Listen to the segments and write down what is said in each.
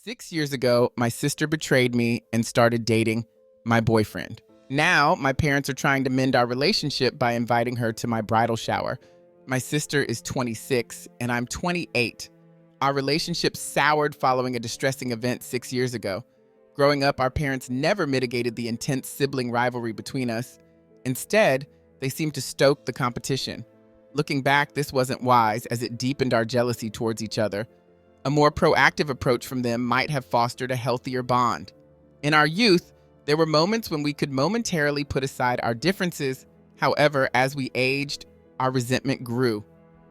6 years ago, my sister betrayed me and started dating my boyfriend. Now, my parents are trying to mend our relationship by inviting her to my bridal shower. My sister is 26 and I'm 28. Our relationship soured following a distressing event 6 years ago. Growing up, our parents never mitigated the intense sibling rivalry between us. Instead, they seemed to stoke the competition. Looking back, this wasn't wise as it deepened our jealousy towards each other. A more proactive approach from them might have fostered a healthier bond. In our youth, there were moments when we could momentarily put aside our differences. However, as we aged, our resentment grew.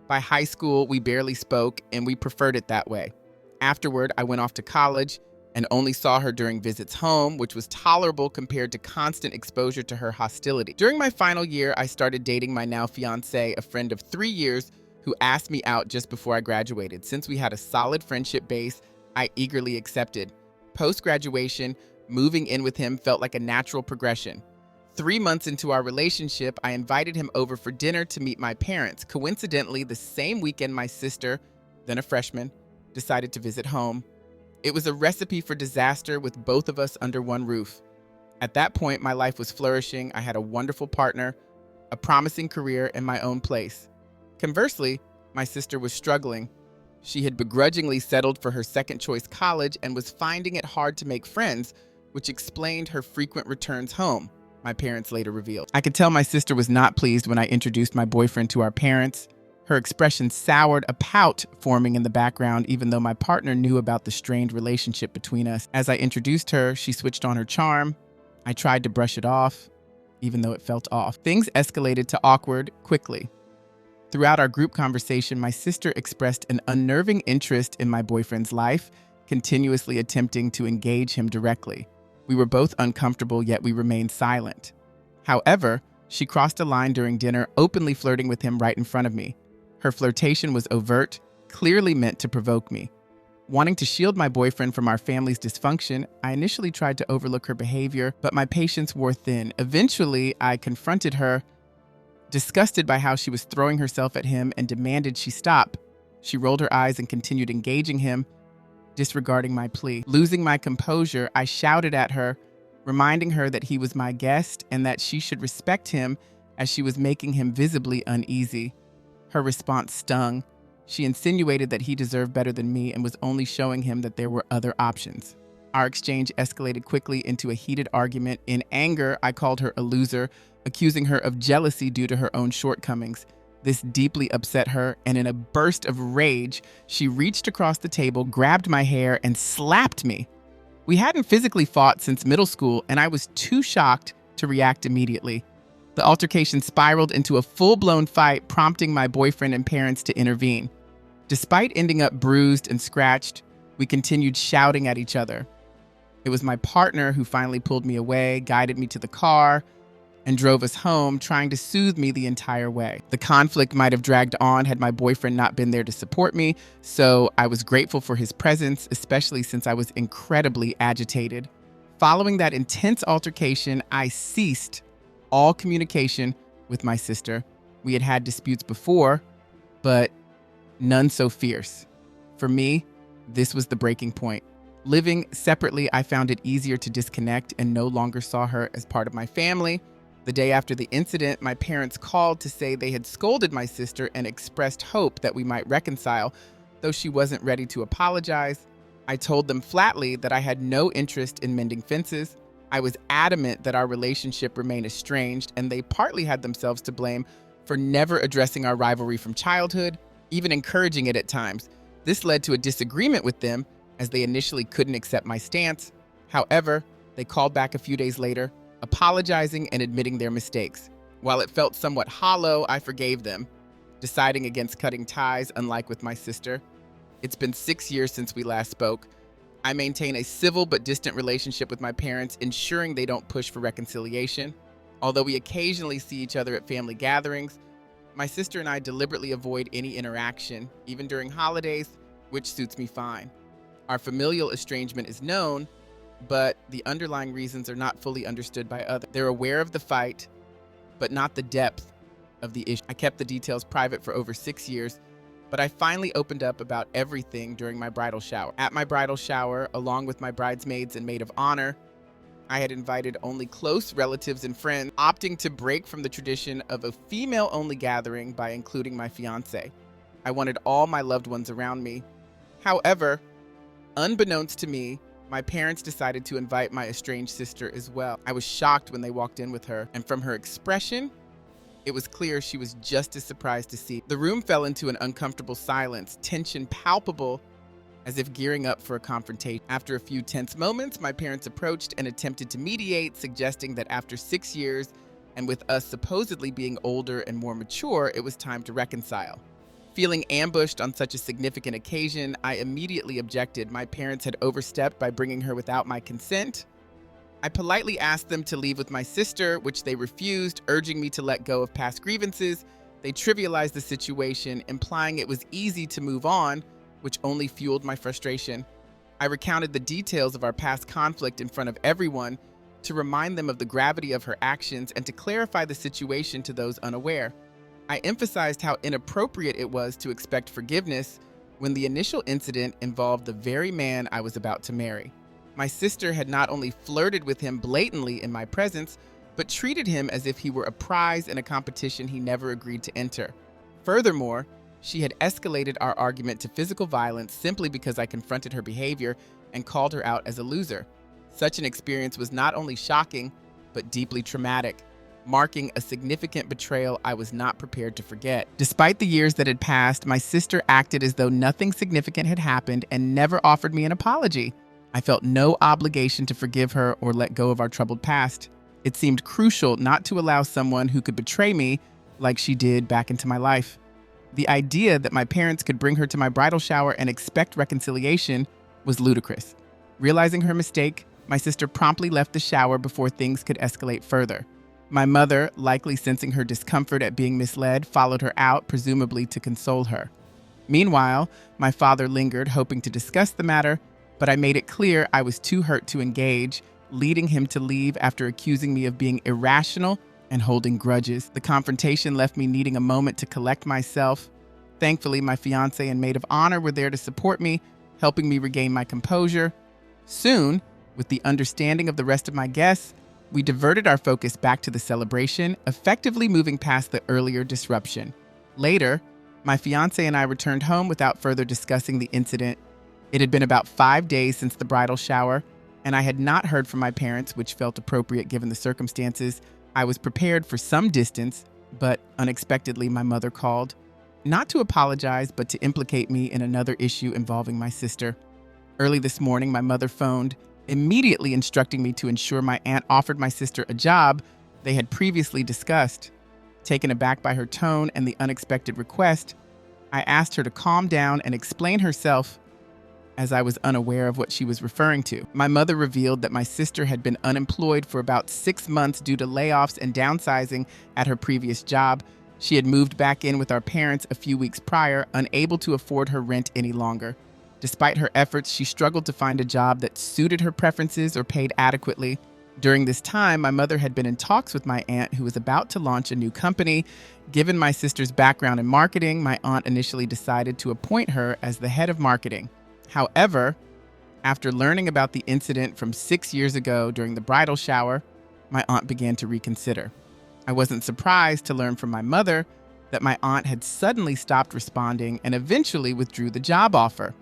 By high school, we barely spoke, and we preferred it that way. Afterward, I went off to college and only saw her during visits home, which was tolerable compared to constant exposure to her hostility. During my final year, I started dating my now fiancé, a friend of 3 years, who asked me out just before I graduated. Since we had a solid friendship base, I eagerly accepted. Post-graduation, moving in with him felt like a natural progression. 3 months into our relationship, I invited him over for dinner to meet my parents. Coincidentally, the same weekend my sister, then a freshman, decided to visit home. It was a recipe for disaster with both of us under one roof. At that point, my life was flourishing. I had a wonderful partner, a promising career, and my own place. Conversely, my sister was struggling. She had begrudgingly settled for her second-choice college and was finding it hard to make friends, which explained her frequent returns home, my parents later revealed. I could tell my sister was not pleased when I introduced my boyfriend to our parents. Her expression soured, a pout forming in the background, even though my partner knew about the strained relationship between us. As I introduced her, she switched on her charm. I tried to brush it off, even though it felt off. Things escalated to awkward quickly. Throughout our group conversation, my sister expressed an unnerving interest in my boyfriend's life, continuously attempting to engage him directly. We were both uncomfortable, yet we remained silent. However, she crossed a line during dinner, openly flirting with him right in front of me. Her flirtation was overt, clearly meant to provoke me. Wanting to shield my boyfriend from our family's dysfunction, I initially tried to overlook her behavior, but my patience wore thin. Eventually, I confronted her, disgusted by how she was throwing herself at him, and demanded she stop. She rolled her eyes and continued engaging him, disregarding my plea. Losing my composure, I shouted at her, reminding her that he was my guest and that she should respect him as she was making him visibly uneasy. Her response stung. She insinuated that he deserved better than me and was only showing him that there were other options. Our exchange escalated quickly into a heated argument. In anger, I called her a loser, accusing her of jealousy due to her own shortcomings. This deeply upset her, and in a burst of rage, she reached across the table, grabbed my hair, and slapped me. We hadn't physically fought since middle school, and I was too shocked to react immediately. The altercation spiraled into a full-blown fight, prompting my boyfriend and parents to intervene. Despite ending up bruised and scratched, we continued shouting at each other. It was my partner who finally pulled me away, guided me to the car, and drove us home, trying to soothe me the entire way. The conflict might have dragged on had my boyfriend not been there to support me, so I was grateful for his presence, especially since I was incredibly agitated. Following that intense altercation, I ceased all communication with my sister. We had had disputes before, but none so fierce. For me, this was the breaking point. Living separately, I found it easier to disconnect and no longer saw her as part of my family. The day after the incident, my parents called to say they had scolded my sister and expressed hope that we might reconcile. Though she wasn't ready to apologize, I told them flatly that I had no interest in mending fences. I was adamant that our relationship remained estranged, and they partly had themselves to blame for never addressing our rivalry from childhood, even encouraging it at times. This led to a disagreement with them, as they initially couldn't accept my stance. However, they called back a few days later, apologizing and admitting their mistakes. While it felt somewhat hollow, I forgave them, deciding against cutting ties, unlike with my sister. It's been 6 years since we last spoke. I maintain a civil but distant relationship with my parents, ensuring they don't push for reconciliation. Although we occasionally see each other at family gatherings, my sister and I deliberately avoid any interaction, even during holidays, which suits me fine. Our familial estrangement is known, but the underlying reasons are not fully understood by others. They're aware of the fight, but not the depth of the issue. I kept the details private for over 6 years, But I finally opened up about everything during my bridal shower. At my bridal shower, along with my bridesmaids and maid of honor, I had invited only close relatives and friends, opting to break from the tradition of a female-only gathering by including my fiancé. I wanted all my loved ones around me. However, unbeknownst to me, my parents decided to invite my estranged sister as well. I was shocked when they walked in with her, and from her expression, it was clear she was just as surprised to see. The room fell into an uncomfortable silence, tension palpable, as if gearing up for a confrontation. After a few tense moments, my parents approached and attempted to mediate, suggesting that after 6 years, and with us supposedly being older and more mature, it was time to reconcile. Feeling ambushed on such a significant occasion, I immediately objected. My parents had overstepped by bringing her without my consent. I politely asked them to leave with my sister, which they refused, urging me to let go of past grievances. They trivialized the situation, implying it was easy to move on, which only fueled my frustration. I recounted the details of our past conflict in front of everyone to remind them of the gravity of her actions and to clarify the situation to those unaware. I emphasized how inappropriate it was to expect forgiveness when the initial incident involved the very man I was about to marry. My sister had not only flirted with him blatantly in my presence, but treated him as if he were a prize in a competition he never agreed to enter. Furthermore, she had escalated our argument to physical violence simply because I confronted her behavior and called her out as a loser. Such an experience was not only shocking, but deeply traumatic, marking a significant betrayal I was not prepared to forget. Despite the years that had passed, my sister acted as though nothing significant had happened and never offered me an apology. I felt no obligation to forgive her or let go of our troubled past. It seemed crucial not to allow someone who could betray me like she did back into my life. The idea that my parents could bring her to my bridal shower and expect reconciliation was ludicrous. Realizing her mistake, my sister promptly left the shower before things could escalate further. My mother, likely sensing her discomfort at being misled, followed her out, presumably to console her. Meanwhile, my father lingered, hoping to discuss the matter, but I made it clear I was too hurt to engage, leading him to leave after accusing me of being irrational and holding grudges. The confrontation left me needing a moment to collect myself. Thankfully, my fiancé and maid of honor were there to support me, helping me regain my composure. Soon, with the understanding of the rest of my guests, we diverted our focus back to the celebration, effectively moving past the earlier disruption. Later, my fiancé and I returned home without further discussing the incident. It had been about 5 days since the bridal shower, and I had not heard from my parents, which felt appropriate given the circumstances. I was prepared for some distance, but unexpectedly my mother called, not to apologize, but to implicate me in another issue involving my sister. Early this morning, my mother phoned, immediately instructing me to ensure my aunt offered my sister a job they had previously discussed. Taken aback by her tone and the unexpected request, I asked her to calm down and explain herself, as I was unaware of what she was referring to. My mother revealed that my sister had been unemployed for about 6 months due to layoffs and downsizing at her previous job. She had moved back in with our parents a few weeks prior, unable to afford her rent any longer. Despite her efforts, she struggled to find a job that suited her preferences or paid adequately. During this time, my mother had been in talks with my aunt, who was about to launch a new company. Given my sister's background in marketing, my aunt initially decided to appoint her as the head of marketing. However, after learning about the incident from 6 years ago during the bridal shower, my aunt began to reconsider. I wasn't surprised to learn from my mother that my aunt had suddenly stopped responding and eventually withdrew the job offer.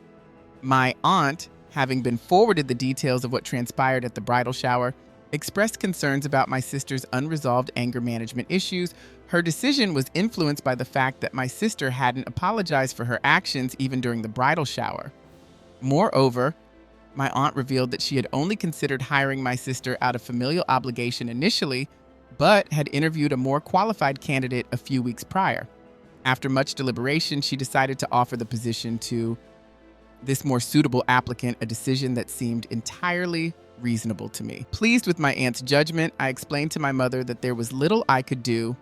My aunt, having been forwarded the details of what transpired at the bridal shower, expressed concerns about my sister's unresolved anger management issues. Her decision was influenced by the fact that my sister hadn't apologized for her actions even during the bridal shower. Moreover, my aunt revealed that she had only considered hiring my sister out of familial obligation initially, but had interviewed a more qualified candidate a few weeks prior. After much deliberation, she decided to offer the position to this more suitable applicant, a decision that seemed entirely reasonable to me. Pleased with my aunt's judgment, I explained to my mother that there was little I could do.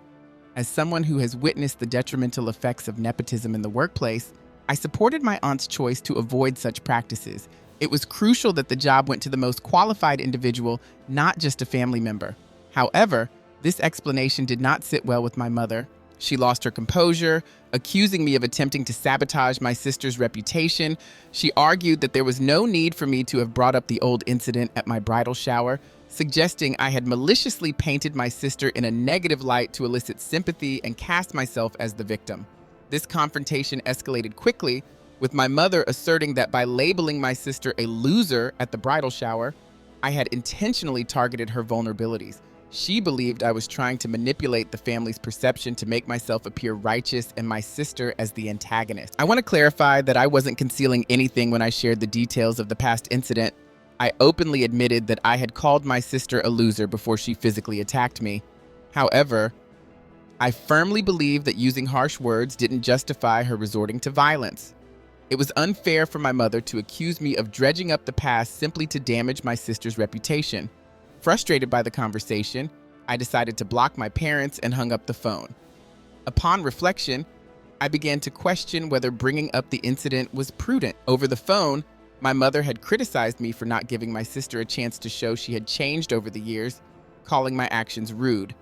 As someone who has witnessed the detrimental effects of nepotism in the workplace, I supported my aunt's choice to avoid such practices. It was crucial that the job went to the most qualified individual, not just a family member. However, this explanation did not sit well with my mother. She lost her composure, accusing me of attempting to sabotage my sister's reputation. She argued that there was no need for me to have brought up the old incident at my bridal shower, suggesting I had maliciously painted my sister in a negative light to elicit sympathy and cast myself as the victim. This confrontation escalated quickly, with my mother asserting that by labeling my sister a loser at the bridal shower, I had intentionally targeted her vulnerabilities. She believed I was trying to manipulate the family's perception to make myself appear righteous and my sister as the antagonist. I want to clarify that I wasn't concealing anything when I shared the details of the past incident. I openly admitted that I had called my sister a loser before she physically attacked me. However, I firmly believe that using harsh words didn't justify her resorting to violence. It was unfair for my mother to accuse me of dredging up the past simply to damage my sister's reputation. Frustrated by the conversation, I decided to block my parents and hung up the phone. Upon reflection, I began to question whether bringing up the incident was prudent. Over the phone, my mother had criticized me for not giving my sister a chance to show she had changed over the years, calling my actions rude.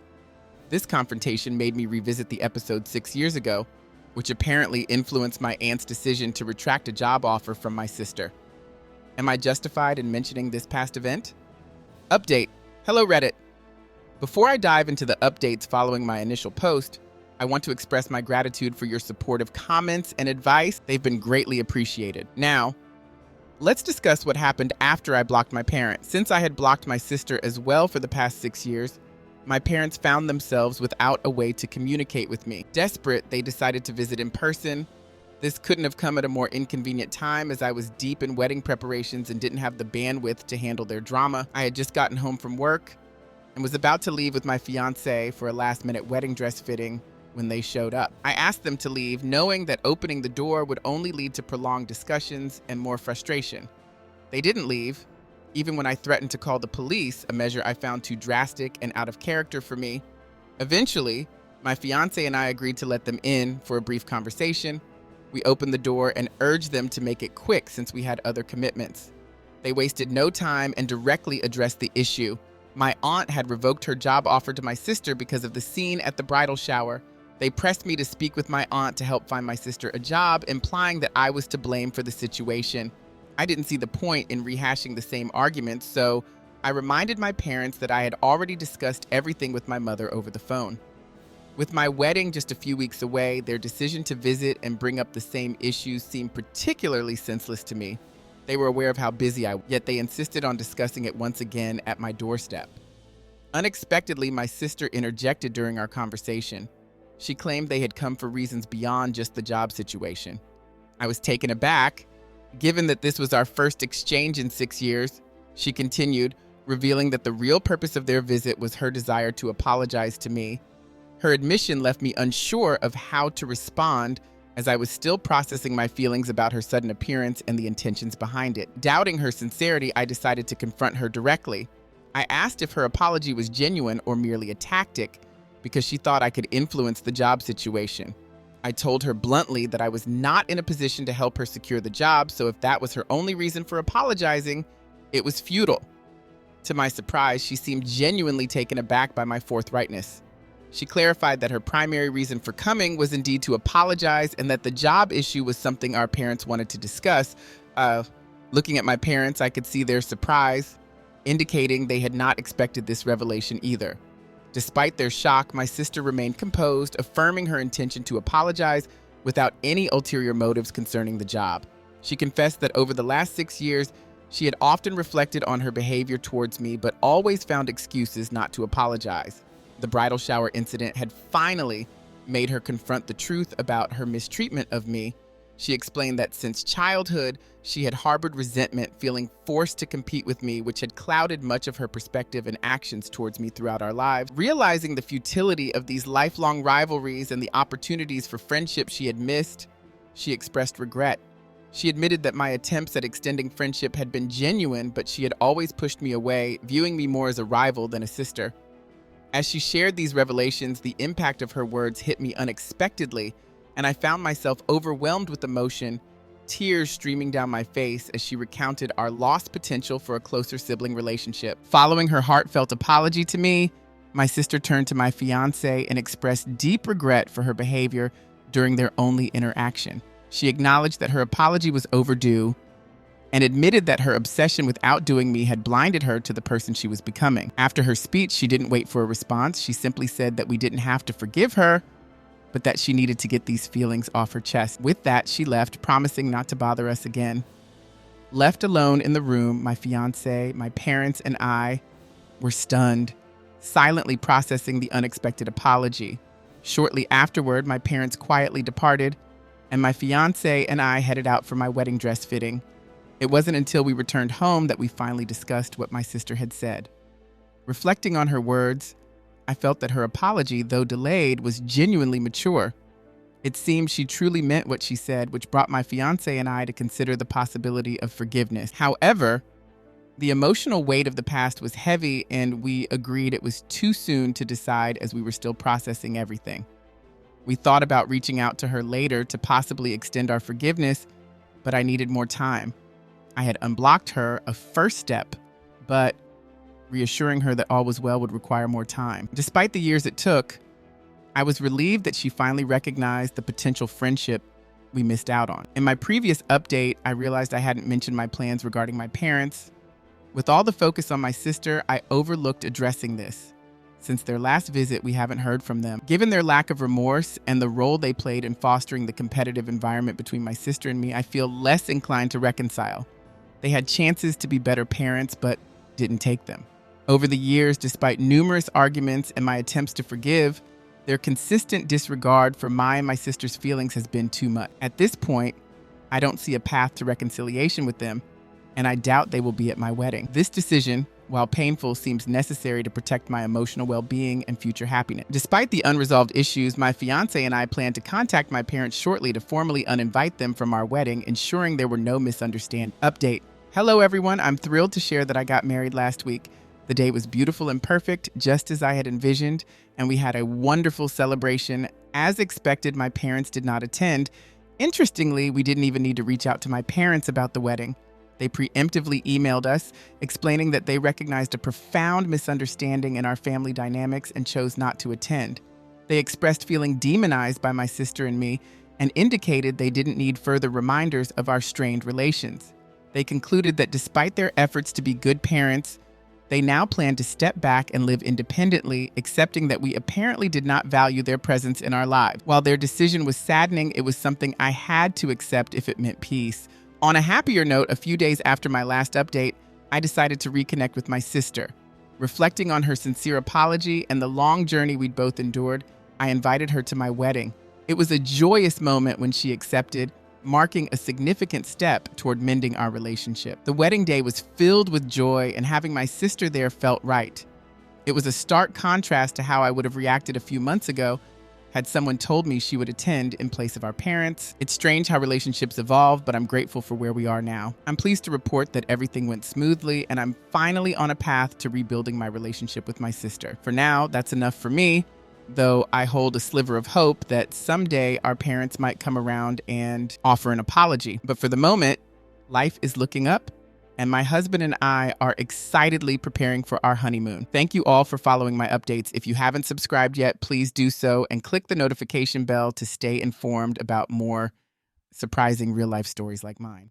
This confrontation made me revisit the episode 6 years ago, which apparently influenced my aunt's decision to retract a job offer from my sister. Am I justified in mentioning this past event? Update. Hello, Reddit. Before I dive into the updates following my initial post, I want to express my gratitude for your supportive comments and advice. They've been greatly appreciated. Now, let's discuss what happened after I blocked my parents. Since I had blocked my sister as well for the past 6 years, my parents found themselves without a way to communicate with me. Desperate, they decided to visit in person. This couldn't have come at a more inconvenient time as I was deep in wedding preparations and didn't have the bandwidth to handle their drama. I had just gotten home from work and was about to leave with my fiancé for a last-minute wedding dress fitting when they showed up. I asked them to leave, knowing that opening the door would only lead to prolonged discussions and more frustration. They didn't leave, even when I threatened to call the police, a measure I found too drastic and out of character for me. Eventually, my fiancé and I agreed to let them in for a brief conversation. We opened the door and urged them to make it quick since we had other commitments. They wasted no time and directly addressed the issue. My aunt had revoked her job offer to my sister because of the scene at the bridal shower. They pressed me to speak with my aunt to help find my sister a job, implying that I was to blame for the situation. I didn't see the point in rehashing the same arguments, so I reminded my parents that I had already discussed everything with my mother over the phone. With my wedding just a few weeks away, their decision to visit and bring up the same issues seemed particularly senseless to me. They were aware of how busy I was, yet they insisted on discussing it once again at my doorstep. Unexpectedly, my sister interjected during our conversation. She claimed they had come for reasons beyond just the job situation. I was taken aback. Given that this was our first exchange in 6 years, she continued, revealing that the real purpose of their visit was her desire to apologize to me. Her admission left me unsure of how to respond, as I was still processing my feelings about her sudden appearance and the intentions behind it. Doubting her sincerity, I decided to confront her directly. I asked if her apology was genuine or merely a tactic, because she thought I could influence the job situation. I told her bluntly that I was not in a position to help her secure the job, so if that was her only reason for apologizing, it was futile. To my surprise, she seemed genuinely taken aback by my forthrightness. She clarified that her primary reason for coming was indeed to apologize and that the job issue was something our parents wanted to discuss. Looking at my parents, I could see their surprise, indicating they had not expected this revelation either. Despite their shock, my sister remained composed, affirming her intention to apologize without any ulterior motives concerning the job. She confessed that over the last 6 years, she had often reflected on her behavior towards me, but always found excuses not to apologize. The bridal shower incident had finally made her confront the truth about her mistreatment of me. She explained that since childhood, she had harbored resentment, feeling forced to compete with me, which had clouded much of her perspective and actions towards me throughout our lives. Realizing the futility of these lifelong rivalries and the opportunities for friendship she had missed, she expressed regret. She admitted that my attempts at extending friendship had been genuine, but she had always pushed me away, viewing me more as a rival than a sister. As she shared these revelations, the impact of her words hit me unexpectedly, and I found myself overwhelmed with emotion, tears streaming down my face as she recounted our lost potential for a closer sibling relationship. Following her heartfelt apology to me, My sister turned to my fiance and expressed deep regret for her behavior during their only interaction. She acknowledged that her apology was overdue and admitted that her obsession with outdoing me had blinded her to the person she was becoming. After her speech, she didn't wait for a response. She simply said that we didn't have to forgive her, but that she needed to get these feelings off her chest. With that, she left, promising not to bother us again. Left alone in the room, my fiance, my parents, and I were stunned, silently processing the unexpected apology. Shortly afterward, my parents quietly departed, and my fiance and I headed out for my wedding dress fitting. It wasn't until we returned home that we finally discussed what my sister had said. Reflecting on her words, I felt that her apology, though delayed, was genuinely mature. It seemed she truly meant what she said, which brought my fiance and I to consider the possibility of forgiveness. However, the emotional weight of the past was heavy, and we agreed it was too soon to decide as we were still processing everything. We thought about reaching out to her later to possibly extend our forgiveness, but I needed more time. I had unblocked her, a first step, but reassuring her that all was well would require more time. Despite the years it took, I was relieved that she finally recognized the potential friendship we missed out on. In my previous update, I realized I hadn't mentioned my plans regarding my parents. With all the focus on my sister, I overlooked addressing this. Since their last visit, we haven't heard from them. Given their lack of remorse and the role they played in fostering the competitive environment between my sister and me, I feel less inclined to reconcile. They had chances to be better parents, but didn't take them. Over the years, despite numerous arguments and my attempts to forgive, their consistent disregard for my and my sister's feelings has been too much. At this point, I don't see a path to reconciliation with them, and I doubt they will be at my wedding. This decision, while painful, seems necessary to protect my emotional well-being and future happiness. Despite the unresolved issues, my fiance and I plan to contact my parents shortly to formally uninvite them from our wedding, ensuring there were no misunderstandings. Update. Hello everyone, I'm thrilled to share that I got married last week. The day was beautiful and perfect, just as I had envisioned, and we had a wonderful celebration. As expected, my parents did not attend. Interestingly, we didn't even need to reach out to my parents about the wedding. They preemptively emailed us, explaining that they recognized a profound misunderstanding in our family dynamics and chose not to attend. They expressed feeling demonized by my sister and me and indicated they didn't need further reminders of our strained relations. They concluded that despite their efforts to be good parents, they now plan to step back and live independently, accepting that we apparently did not value their presence in our lives. While their decision was saddening, it was something I had to accept if it meant peace. On a happier note, a few days after my last update, I decided to reconnect with my sister. Reflecting on her sincere apology and the long journey we'd both endured, I invited her to my wedding. It was a joyous moment when she accepted, marking a significant step toward mending our relationship. The wedding day was filled with joy, and having my sister there felt right. It was a stark contrast to how I would have reacted a few months ago had someone told me she would attend in place of our parents. It's strange how relationships evolve, but I'm grateful for where we are now. I'm pleased to report that everything went smoothly, and I'm finally on a path to rebuilding my relationship with my sister. For now, that's enough for me, though I hold a sliver of hope that someday our parents might come around and offer an apology. But for the moment, life is looking up, and my husband and I are excitedly preparing for our honeymoon. Thank you all for following my updates. If you haven't subscribed yet, please do so and click the notification bell to stay informed about more surprising real-life stories like mine.